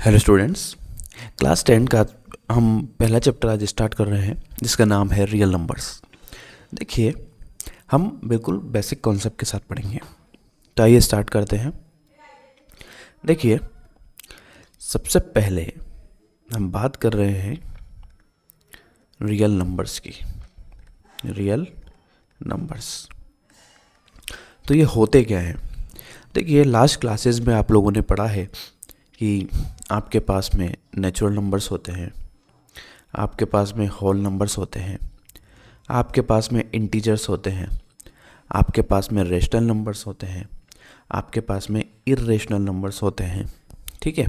Hello students, class 10 का हम पहला चैप्टर आज स्टार्ट कर रहे हैं जिसका नाम है रियल नंबर्स। देखिए, हम बिल्कुल बेसिक कॉन्सेप्ट के साथ पढ़ेंगे, तो आइए स्टार्ट करते हैं। देखिए, सबसे पहले हम बात कर रहे हैं रियल नंबर्स की। रियल नंबर्स तो ये होते क्या हैं? देखिए, लास्ट क्लासेस में आप लोगों ने पढ़ा है कि आपके पास में नेचुरल नंबर्स होते हैं, आपके पास में होल नंबर्स होते हैं, आपके पास में इंटीजर्स होते हैं, आपके पास में रेशनल नंबर्स होते हैं, आपके पास में इर्रेशनल नंबर्स होते हैं। ठीक है,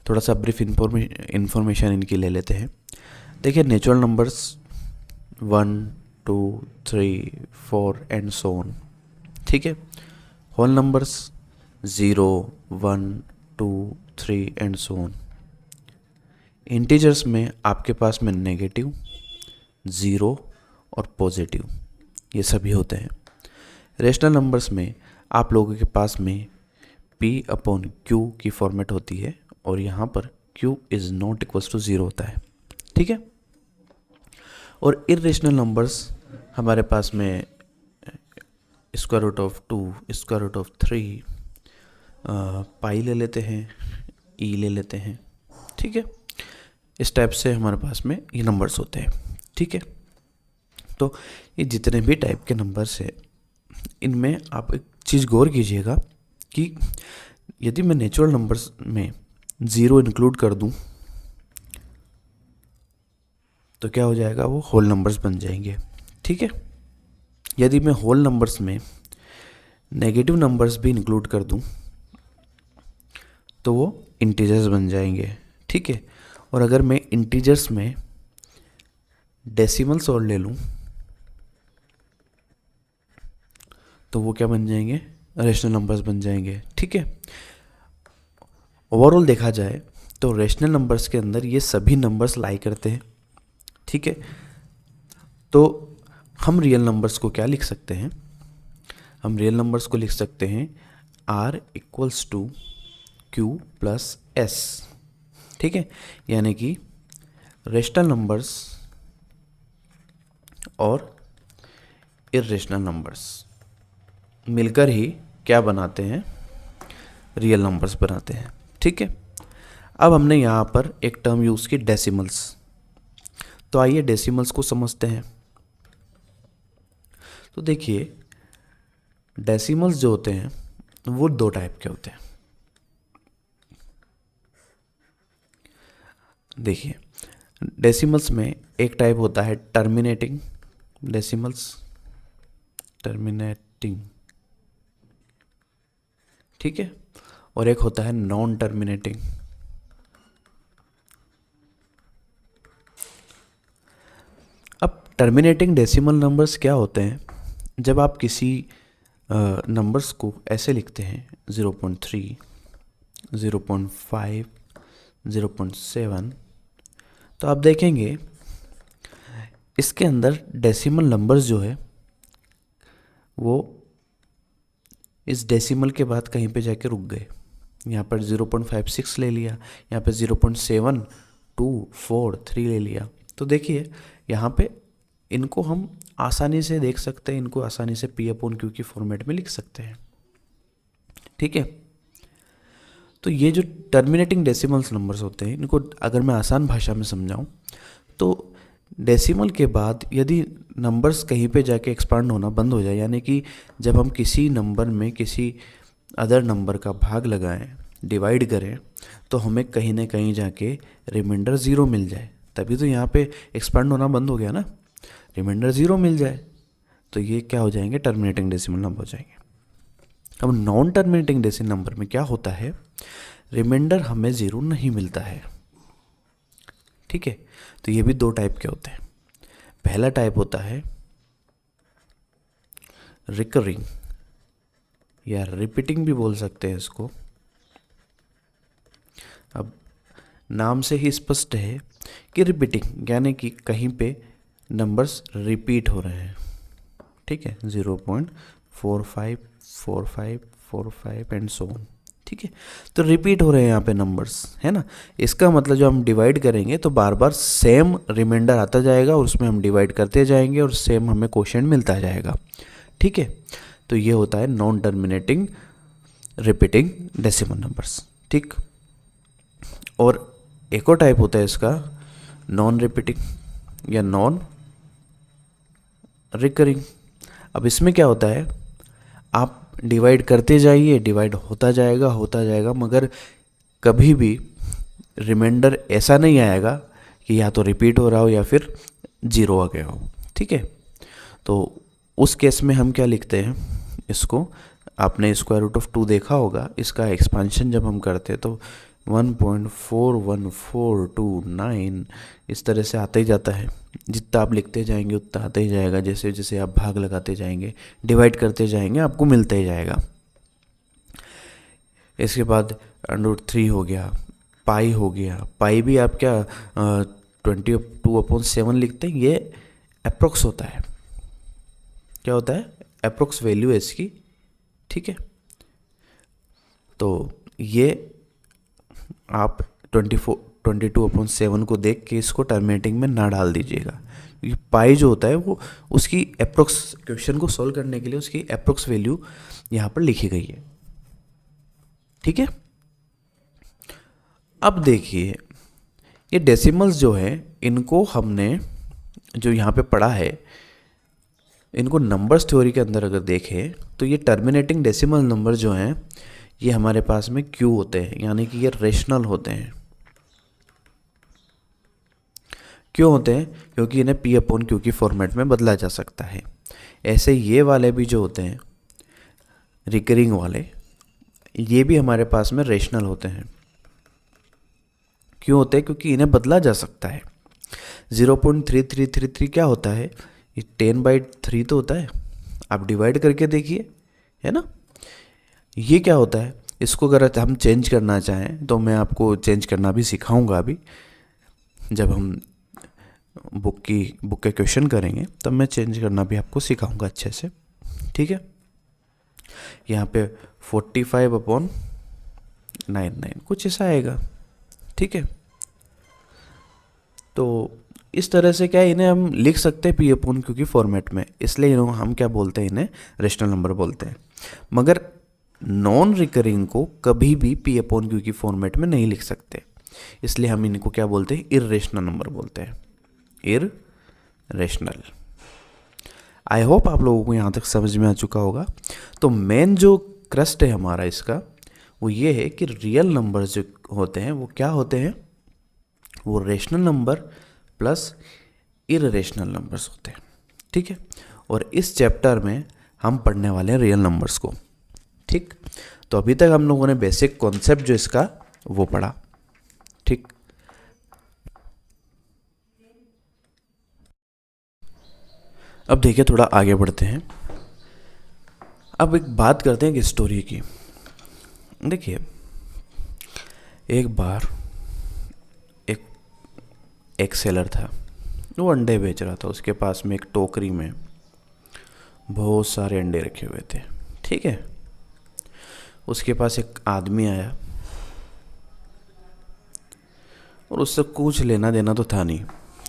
थोड़ा सा ब्रीफ इंफॉर्मेशन इनकी ले लेते हैं। देखिए, natural numbers 1, 2, 3, 4 and so on. ठीक है, whole numbers 0, 1, 2, 3 and so on. Integers में आपके पास में नेगेटिव, ज़ीरो और पॉजिटिव, ये सभी होते हैं। रेशनल नंबर्स में आप लोगों के पास में P/Q की फॉर्मेट होती है और यहाँ पर Q is not equals to 0 होता है। ठीक है, और इर्रेशनल नंबर्स हमारे पास में square root of 2, square root of 3, pi ले लेते हैं, ई ले लेते हैं। ठीक है, इस टाइप से हमारे पास में ये नंबर्स होते हैं। ठीक है, तो ये जितने भी टाइप के नंबर्स हैं, इनमें आप एक चीज़ गौर कीजिएगा कि यदि मैं नेचुरल नंबर्स में 0 इंक्लूड कर दूं तो क्या हो जाएगा, वो होल नंबर्स बन जाएंगे। ठीक है, यदि मैं होल नंबर्स में नेगेटिव नंबर्स भी इंक्लूड कर दूं तो वो इंटीजर्स बन जाएंगे। ठीक है, और अगर मैं इंटीजर्स में डेसिमल्स और ले लूं तो वो क्या बन जाएंगे, रेशनल नंबर्स बन जाएंगे। ठीक है, ओवरऑल देखा जाए तो रेशनल नंबर्स के अंदर ये सभी नंबर्स लाई करते हैं। ठीक है, तो हम रियल नंबर्स को क्या लिख सकते हैं? हम रियल नंबर्स को लिख सकते हैं R equals to Q plus S। ठीक है, यानी कि रेशनल नंबर्स और इर्रेशनल नंबर्स मिलकर ही क्या बनाते हैं, रियल नंबर्स बनाते हैं। ठीक है, अब हमने यहाँ पर एक टर्म यूज़ की, डेसिमल्स। तो आइए डेसिमल्स को समझते हैं। तो देखिए, डेसिमल्स जो होते हैं वो दो टाइप के होते हैं। देखिए, डेसिमल्स में एक टाइप होता है टर्मिनेटिंग डेसिमल्स, टर्मिनेटिंग। ठीक है, और एक होता है नॉन टर्मिनेटिंग। अब टर्मिनेटिंग डेसिमल नंबर्स क्या होते हैं? जब आप किसी नंबर्स को ऐसे लिखते हैं 0.3, 0.5, 0.7, तो आप देखेंगे इसके अंदर डेसिमल नंबर्स जो है वो इस डेसिमल के बाद कहीं पे जाके रुक गए। यहाँ पर 0.56 ले लिया, यहाँ पे 0.7243 ले लिया। तो देखिए, यहाँ पे इनको हम आसानी से देख सकते हैं, इनको आसानी से P/Q की फॉर्मेट में लिख सकते हैं। ठीक है, तो ये जो टर्मिनेटिंग डेसिमल्स नंबर्स होते हैं, इनको अगर मैं आसान भाषा में समझाऊं तो डेसिमल के बाद यदि नंबर्स कहीं पे जाके एक्सपांड होना बंद हो जाए, यानी कि जब हम किसी नंबर में किसी अदर नंबर का भाग लगाएं, डिवाइड करें, तो हमें कहीं ना कहीं जाके रिमाइंडर 0 मिल जाए, तभी तो यहाँ पे एक्सपांड होना बंद हो गया ना। रिमाइंडर 0 मिल जाए तो ये क्या हो जाएंगे, टर्मिनेटिंग डेसिमल नंबर हो जाएंगे। अब नॉन टर्मिनेटिंग डेसिमल नंबर में क्या होता है, रिमाइंडर हमें 0 नहीं मिलता है। ठीक है, तो ये भी दो टाइप के होते हैं। पहला टाइप होता है रिकरिंग, या रिपीटिंग भी बोल सकते हैं इसको। अब नाम से ही स्पष्ट है कि रिपीटिंग यानी कि कहीं पे नंबर्स रिपीट हो रहे हैं। ठीक है, 0.454545 एंड सो ऑन। ठीक है। तो रिपीट हो रहे हैं यहाँ पे नंबर्स, है ना। इसका मतलब जो हम डिवाइड करेंगे तो बार बार सेम रिमाइंडर आता जाएगा और उसमें हम डिवाइड करते जाएंगे और सेम हमें क्वोशिएंट मिलता जाएगा, ठीक है। तो ये होता है non terminating repeating decimal numbers, ठीक। और एक और टाइप होता है इसका नॉन रिपीटिंग या नॉन रिकरिंग। अब इसमें क्या होता है, आप डिवाइड करते जाइए, डिवाइड होता जाएगा, मगर कभी भी रिमाइंडर ऐसा नहीं आएगा कि या तो रिपीट हो रहा हो या फिर जीरो आ गया हो, ठीक है। तो उस केस में हम क्या लिखते हैं इसको, आपने स्क्वायर रूट ऑफ 2 देखा होगा, इसका एक्सपांशन जब हम करते हैं तो 1.41429 इस तरह से आता ही जाता है। जितना आप लिखते जाएंगे उतना आता ही जाएगा, जैसे जैसे आप भाग लगाते जाएंगे, डिवाइड करते जाएंगे, आपको मिलता ही जाएगा। इसके बाद √3 हो गया, पाई हो गया। पाई भी आप क्या 22/7 लिखते हैं, ये अप्रोक्स होता है। क्या होता है, अप्रोक्स वैल्यू है इसकी, ठीक है। तो ये आप 22/7 को देख के इसको टर्मिनेटिंग में ना डाल दीजिएगा, क्योंकि पाई जो होता है वो उसकी अप्रोक्स, क्वेश्चन को सॉल्व करने के लिए उसकी अप्रोक्स वैल्यू यहाँ पर लिखी गई है, ठीक है। अब देखिए ये डेसिमल्स जो है इनको हमने जो यहाँ पे पढ़ा है, इनको नंबर्स थ्योरी के अंदर अगर देखें तो ये टर्मिनेटिंग डेसिमल नंबर जो हैं ये हमारे पास में क्यू होते हैं, यानी कि ये रेशनल होते हैं। क्यों होते हैं, क्योंकि इन्हें P/Q की फॉर्मेट में बदला जा सकता है। ऐसे ये वाले भी जो होते हैं रिकरिंग वाले, ये भी हमारे पास में रेशनल होते हैं। क्यों होते हैं, क्योंकि इन्हें बदला जा सकता है। 0.3333 क्या होता है, ये 10/3 तो होता है, आप डिवाइड करके देखिए, है ना। ये क्या होता है, इसको अगर हम चेंज करना चाहें तो मैं आपको चेंज करना भी सिखाऊंगा अभी, जब हम बुक के क्वेश्चन करेंगे तब मैं चेंज करना भी आपको सिखाऊंगा अच्छे से, ठीक है। यहाँ पे 45/99 कुछ ऐसा आएगा, ठीक है। तो इस तरह से क्या है, इन्हें हम लिख सकते हैं P/Q की फॉर्मेट में, इसलिए हम क्या बोलते हैं, इन्हें रेशनल नंबर बोलते हैं। मगर नॉन रिकरिंग को कभी भी P/Q की फॉर्मेट में नहीं लिख सकते, इसलिए हम इनको क्या बोलते हैं, इर्रेशनल नंबर बोलते हैं, इर्रेशनल। आई होप आप लोगों को यहाँ तक समझ में आ चुका होगा। तो मेन जो क्रस्ट है हमारा इसका वो ये है कि रियल नंबर्स जो होते हैं वो क्या होते हैं, वो rational number plus irrational numbers होते हैं, ठीक है। और इस चैप्टर में हम पढ़ने वाले हैं रियल नंबर्स को, ठीक। तो अभी तक हम लोगों ने बेसिक कॉन्सेप्ट जो इसका वो पढ़ा, ठीक। अब देखिए थोड़ा आगे बढ़ते हैं। अब एक बात करते हैं एक स्टोरी की। देखिए एक बार एक सेलर था, वो अंडे बेच रहा था। उसके पास में एक टोकरी में बहुत सारे अंडे रखे हुए थे, ठीक है। उसके पास एक आदमी आया और उससे कुछ लेना देना तो था नहीं,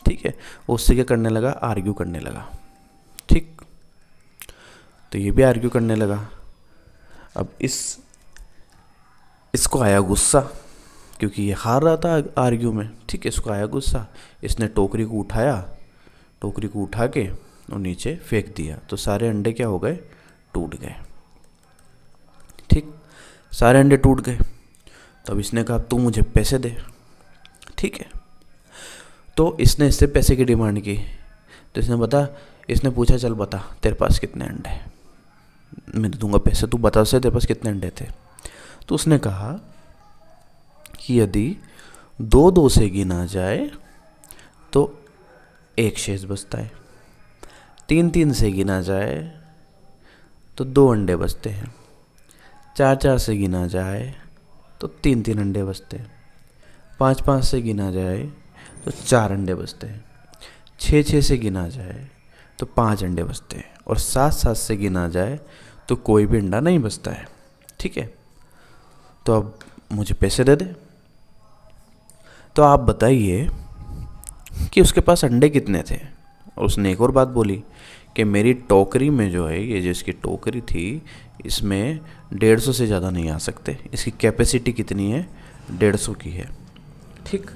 ठीक है। उससे क्या करने लगा, आर्ग्यू करने लगा, ठीक। तो ये भी आर्ग्यू करने लगा। अब इसको आया गुस्सा, क्योंकि ये हार रहा था आर्ग्यू में, ठीक है। इसको आया गुस्सा, इसने टोकरी को उठाया, टोकरी को उठा के और नीचे फेंक दिया। तो सारे अंडे क्या हो गए, टूट गए, ठीक। सारे अंडे टूट गए। तो अब इसने कहा तू मुझे पैसे दे, ठीक है। तो इसने इससे पैसे की डिमांड की। तो इसने पूछा चल बता तेरे पास कितने अंडे हैं, मैं दे दूंगा पैसे, तू बता से तेरे पास कितने अंडे थे। तो उसने कहा कि यदि 2 से गिना जाए तो 1 शेष बचता है, 3 से गिना जाए तो 2 अंडे बचते हैं, 4 से गिना जाए तो 3 अंडे बचते हैं, 5 से गिना जाए तो 4 अंडे बचते हैं, 6 से गिना जाए तो 5 अंडे बचते हैं, और 7 से गिना जाए तो कोई भी अंडा नहीं बचता है, ठीक है। तो अब मुझे पैसे दे दे। तो आप बताइए कि उसके पास अंडे कितने थे। और उसने एक और बात बोली कि मेरी टोकरी में जो है, ये जो इसकी टोकरी थी, इसमें 150 से ज़्यादा नहीं आ सकते। इसकी कैपेसिटी कितनी है? 150 की है। ठीक।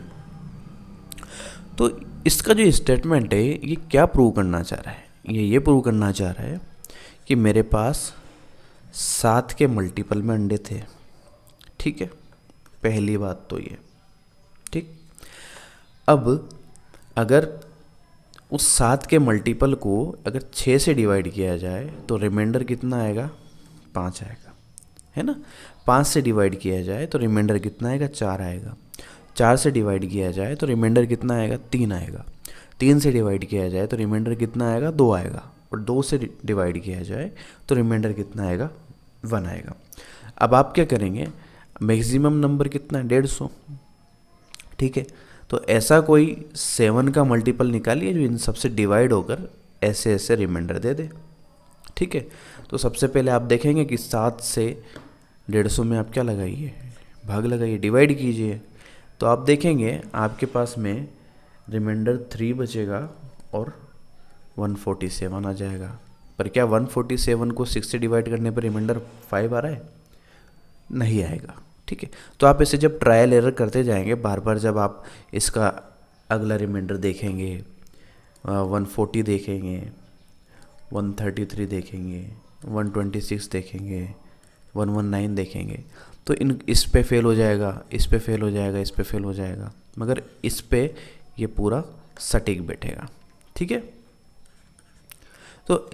तो इसका जो स्टेटमेंट है ये क्या प्रूव करना चाह रहा है? ये प्रूव करना चाह रहा है कि मेरे पास 7 के मल्टीपल में अंडे थे। ठीक है, पहली बात तो ये। ठीक। अब अगर उस 7 के मल्टीपल को अगर 6 से डिवाइड किया जाए तो रिमाइंडर कितना आएगा? 5 आएगा, है ना। 5 से डिवाइड किया जाए तो रिमाइंडर कितना आएगा? 4 आएगा। 4 से डिवाइड किया जाए तो रिमाइंडर कितना आएगा? 3 आएगा। 3 से डिवाइड किया जाए तो रिमाइंडर कितना आएगा? 2 आएगा। और 2 से डिवाइड किया जाए तो रिमाइंडर कितना आएगा? 1 आएगा। अब आप क्या करेंगे? मैक्सिमम नंबर कितना है? 150। ठीक है, तो ऐसा कोई 7 का मल्टीपल निकालिए जो इन सबसे डिवाइड होकर ऐसे ऐसे रिमाइंडर दे दे। ठीक है, तो सबसे पहले आप देखेंगे कि 7 से 150 में आप क्या लगाइए? भाग लगाइए, डिवाइड कीजिए। तो आप देखेंगे आपके पास में रिमाइंडर 3 बचेगा और 147 आ जाएगा। पर क्या 147 को 6 से डिवाइड करने पर रिमाइंडर 5 आ रहा है? नहीं आएगा। ठीक है, तो आप इसे जब ट्रायल एरर करते जाएंगे बार बार, जब आप इसका अगला रिमाइंडर देखेंगे, 140 देखेंगे, 133 देखेंगे, 126 देखेंगे, 119 देखेंगे, तो इस पे फेल हो जाएगा, इस पे फेल हो जाएगा, इस पे फेल हो जाएगा, मगर इस पे ये पूरा सटीक बैठेगा। ठीक है, तो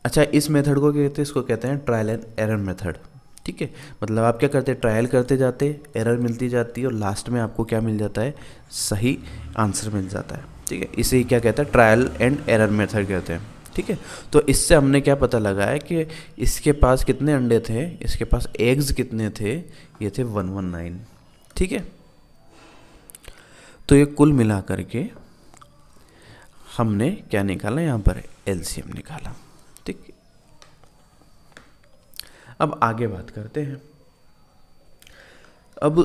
अच्छा, इस मेथड को कहते हैं, इसको कहते हैं ट्रायल एंड एरर मेथड। ठीक है, मतलब आप क्या करते हैं? ट्रायल करते जाते, एरर मिलती जाती है और लास्ट में आपको क्या मिल जाता है? सही आंसर मिल जाता है। ठीक है, इसे ही क्या कहते हैं? ट्रायल एंड एरर मेथड कहते हैं। ठीक है, तो इससे हमने क्या पता लगा है कि इसके पास कितने अंडे थे, इसके पास एग्स कितने थे? ये थे 119। ठीक है, तो ये कुल मिला करके हमने क्या निकाला? यहाँ पर एलसीएम निकाला। ठीक, अब आगे बात करते हैं। अब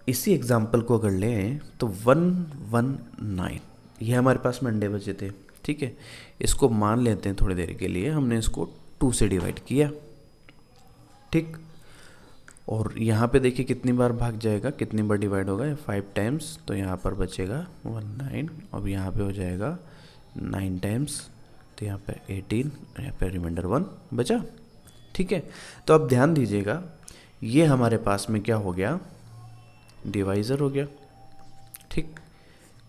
इसी एग्जाम्पल को अगर लें तो 119 ये हमारे पास में अंडे बचे थे। ठीक है, इसको मान लेते हैं थोड़ी देर के लिए, हमने इसको 2 से डिवाइड किया। ठीक, और यहाँ पे देखिए कितनी बार भाग जाएगा, कितनी बार डिवाइड होगा? 5 टाइम्स, तो यहाँ पर बचेगा 19। अब यहाँ पे हो जाएगा 9 टाइम्स, तो यहाँ पे 18, यहाँ पे रिमाइंडर 1 बचा। ठीक है, तो अब ध्यान दीजिएगा, ये हमारे पास में क्या हो गया? डिवाइज़र हो गया। ठीक,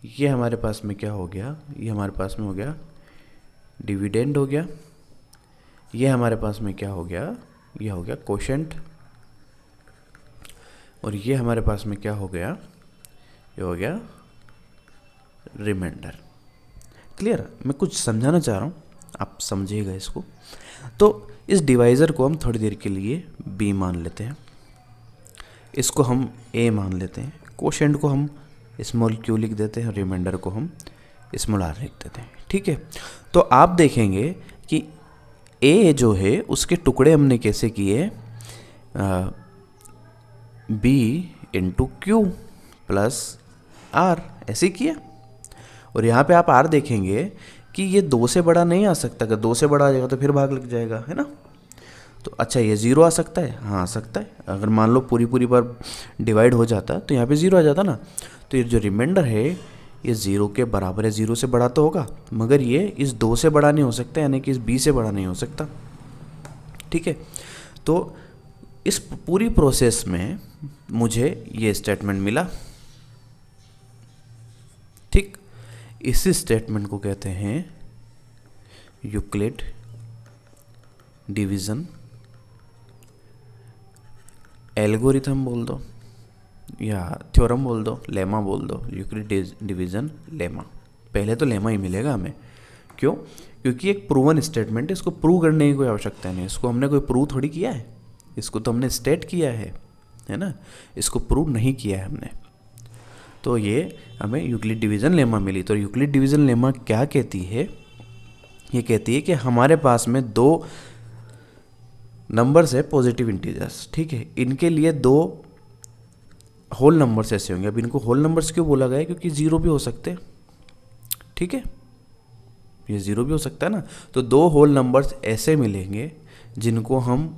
ये हमारे पास में क्या हो गया? ये हमारे पास में हो गया डिविडेंड हो गया। ये हमारे पास में क्या हो गया? ये हो गया कोशेंट। और ये हमारे पास में क्या हो गया? ये हो गया रिमाइंडर। क्लियर? मैं कुछ समझाना चाह रहा हूँ, आप समझिएगा इसको। तो इस डिवाइज़र को हम थोड़ी देर के लिए b मान लेते हैं, इसको हम a मान लेते हैं, कोशेंट को हम स्मॉल q लिख देते हैं, रिमाइंडर को हम स्मॉल r लिख देते हैं। ठीक है, तो आप देखेंगे कि a जो है उसके टुकड़े हमने कैसे किए? b into Q plus r, ऐसे किया। और यहाँ पे आप r देखेंगे कि ये 2 से बड़ा नहीं आ सकता। अगर 2 से बड़ा आ जाएगा तो फिर भाग लग जाएगा, है ना। तो अच्छा, ये 0 आ सकता है? हाँ, आ सकता है। अगर मान लो पूरी बार डिवाइड हो जाता तो यहाँ पे 0 आ जाता ना। तो ये जो रिमाइंडर है ये 0 के बराबर है। 0 से बड़ा तो होगा, मगर ये इस 2 से बड़ा नहीं हो सकता, यानी कि इस b से बड़ा नहीं हो सकता। ठीक है, तो इस पूरी प्रोसेस में मुझे ये स्टेटमेंट मिला। ठीक, इसी स्टेटमेंट को कहते हैं यूक्लिड डिवीज़न एल्गोरिथम बोल दो या थ्योरम बोल दो, लेमा बोल दो, यूक्लिड डिवीज़न लेमा। पहले तो लेमा ही मिलेगा हमें। क्यों? क्योंकि एक प्रूवन स्टेटमेंट है, इसको प्रूव करने की कोई आवश्यकता नहीं। इसको हमने कोई प्रूव थोड़ी किया है, इसको तो हमने स्टेट किया है ना, इसको प्रूव नहीं किया है हमने। तो ये हमें यूक्लिड डिवीज़न लेमा मिली। तो यूक्लिड डिवीज़न लेमा क्या कहती है? ये कहती है कि हमारे पास में 2 नंबर्स है पॉजिटिव इंटीजर्स। ठीक है, इनके लिए 2 होल नंबर्स ऐसे होंगे। अब इनको होल नंबर्स क्यों बोला गया है? क्योंकि ज़ीरो भी हो सकते हैं, ठीक है, ये ज़ीरो भी हो सकता है ना। तो दो होल नंबर्स ऐसे मिलेंगे जिनको हम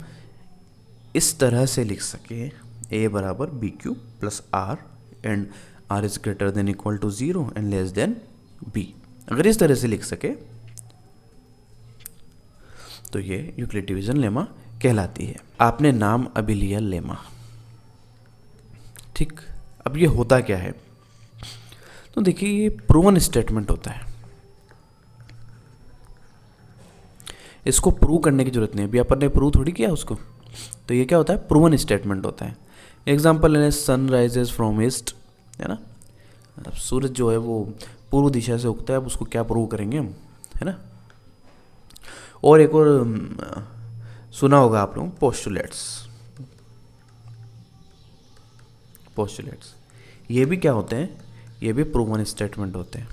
इस तरह से लिख सकें, a बराबर B Q plus R and R is greater than equal to 0 and less than b। अगर इस तरह से लिख सके तो ये यूक्लिड डिवीजन लेमा कहलाती है। आपने नाम अभी लिया लेमा, ठीक। अब ये होता क्या है? तो देखिए, ये प्रूवन स्टेटमेंट होता है। इसको प्रूव करने की जरूरत नहीं है, अभी अपन ने प्रूव थोड़ी किया उसको। तो ये क्या होता है? प्रूवन स्टेटमेंट होता है। एग्जाम्पल लेने, सन राइजेज फ्रॉम ईस्ट, है ना। अब सूरज जो है वो पूर्व दिशा से उगता है, अब उसको क्या प्रूव करेंगे हम, है ना। और एक और सुना होगा आप लोग, पोस्टुलेट्स। पोस्टुलेट्स ये भी क्या होते हैं? ये भी प्रूवन स्टेटमेंट होते हैं।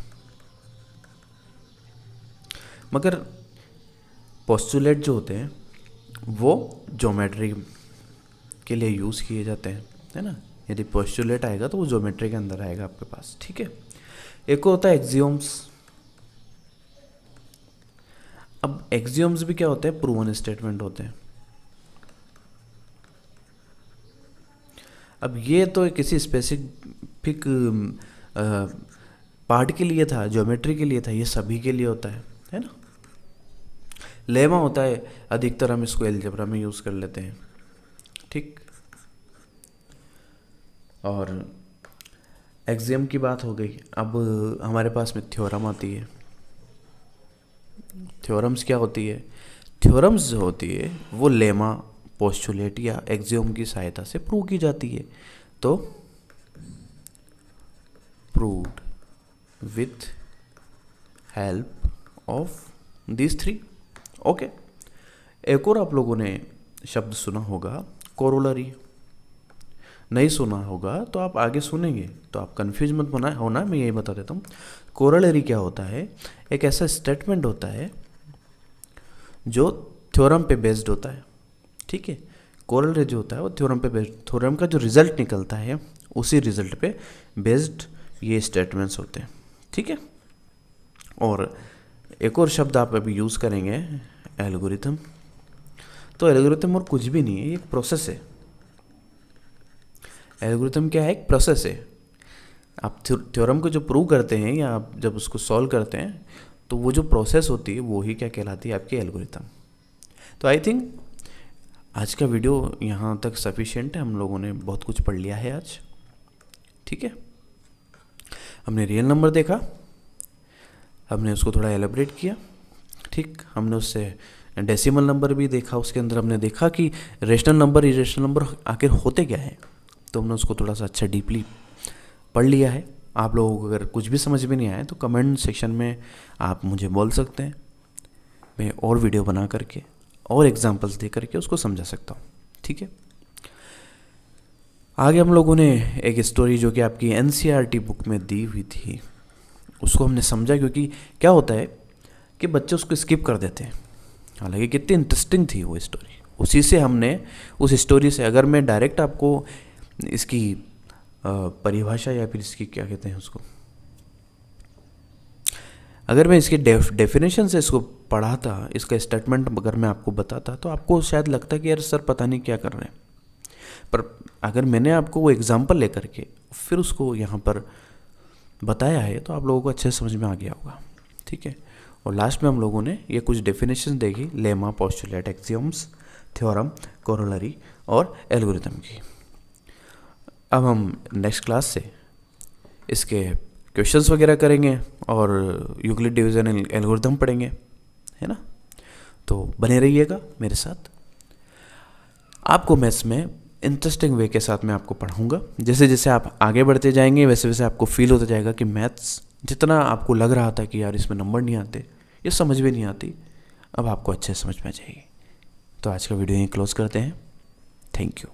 मगर पोस्टुलेट जो होते हैं वो ज्योमेट्री के लिए यूज़ किए जाते हैं, है ना। यदि पोस्टुलेट आएगा तो वो ज्योमेट्री के अंदर आएगा आपके पास, ठीक है। एक होता है एक्सियोम्स। अब एक्सियोम्स भी क्या होते हैं? प्रूवन स्टेटमेंट होते हैं। अब ये तो किसी स्पेसिफिक पार्ट के लिए था, ज्योमेट्री के लिए था, ये सभी के लिए होता है ना। लेमा होता है, अधिकतर हम इसको एलजेब्रा में यूज़ कर लेते हैं, ठीक। और एक्सियम की बात हो गई। अब हमारे पास में थ्योरम आती है। थ्योरम्स क्या होती है? थ्योरम्स जो होती है वो लेमा, पोस्टुलेट या एक्सियम की सहायता से प्रूव की जाती है। तो proved with help of these three, okay. एक और आप लोगों ने शब्द सुना होगा, कोरोलरी। नहीं सुना होगा तो आप आगे सुनेंगे तो आप कंफ्यूज मत होना, मैं यही बता देता हूँ। कोरोलरी क्या होता है? एक ऐसा स्टेटमेंट होता है जो थ्योरम पे बेस्ड होता है, ठीक है। कोरोलरी जो होता है वो थ्योरम पे बेस्ड, थ्योरम का जो रिजल्ट निकलता है उसी रिजल्ट पे बेस्ड ये स्टेटमेंट्स होते हैं, ठीक है। और एक और शब्द आप अभी यूज़ करेंगे, एल्गोरिथम। तो एल्गोरिथम और कुछ भी नहीं है, ये एक प्रोसेस है। एल्गोरिथम क्या है? एक प्रोसेस है। आप थ्योरम को जो प्रूव करते हैं या आप जब उसको सॉल्व करते हैं तो वो जो प्रोसेस होती है वो ही क्या कहलाती है? आपकी एल्गोरिथम। तो आई थिंक आज का वीडियो यहाँ तक सफिशिएंट है। हम लोगों ने बहुत कुछ पढ़ लिया है आज, ठीक है। हमने रियल नंबर देखा, हमने उसको थोड़ा एलेबरेट किया, ठीक। हमने उससे डेसिमल नंबर भी देखा, उसके अंदर हमने देखा कि रेशनल नंबर, इरेशनल नंबर आखिर होते क्या है। तो हमने उसको थोड़ा सा अच्छा डीपली पढ़ लिया है। आप लोगों को अगर कुछ भी समझ में नहीं आए तो कमेंट सेक्शन में आप मुझे बोल सकते हैं, मैं और वीडियो बना करके और एग्जांपल्स दे करके उसको समझा सकता हूँ, ठीक है। आगे हम लोगों ने एक स्टोरी जो कि आपकी NCERT बुक में दी हुई थी उसको हमने समझा, क्योंकि क्या होता है कि बच्चे उसको स्किप कर देते हैं। हालांकि कितनी इंटरेस्टिंग थी वो स्टोरी, उसी से हमने, उस स्टोरी से अगर मैं डायरेक्ट आपको इसकी परिभाषा या फिर इसकी क्या कहते हैं उसको, अगर मैं इसके डेफिनेशन से इसको पढ़ाता, इसका स्टेटमेंट अगर मैं आपको बताता तो आपको शायद लगता कि यार सर पता नहीं क्या कर रहे हैं। पर अगर मैंने आपको वो एग्जांपल लेकर के फिर उसको यहाँ पर बताया है तो आप लोगों को अच्छे से समझ में आ गया होगा, ठीक है। और लास्ट में हम लोगों ने ये कुछ डेफिनेशन देखी, लेमा, पोस्टुलेट, एक्सियोम्स, थ्योरम, कोरोलरी और एल्गोरिथम की। अब हम नेक्स्ट क्लास से इसके क्वेश्चंस वगैरह करेंगे और यूक्लिड डिवीजन एल्गोरिथम पढ़ेंगे, है ना। तो बने रहिएगा मेरे साथ। आपको मैथ्स में इंटरेस्टिंग वे के साथ मैं आपको पढ़ाऊँगा। जैसे जैसे आप आगे बढ़ते जाएंगे वैसे वैसे आपको फील होता जाएगा कि मैथ्स जितना आपको लग रहा था कि यार इसमें नंबर नहीं आते, ये समझ में नहीं आती, अब आपको अच्छे से समझ में आ जाएगी। तो आज का वीडियो यहीं क्लोज करते हैं। Thank you.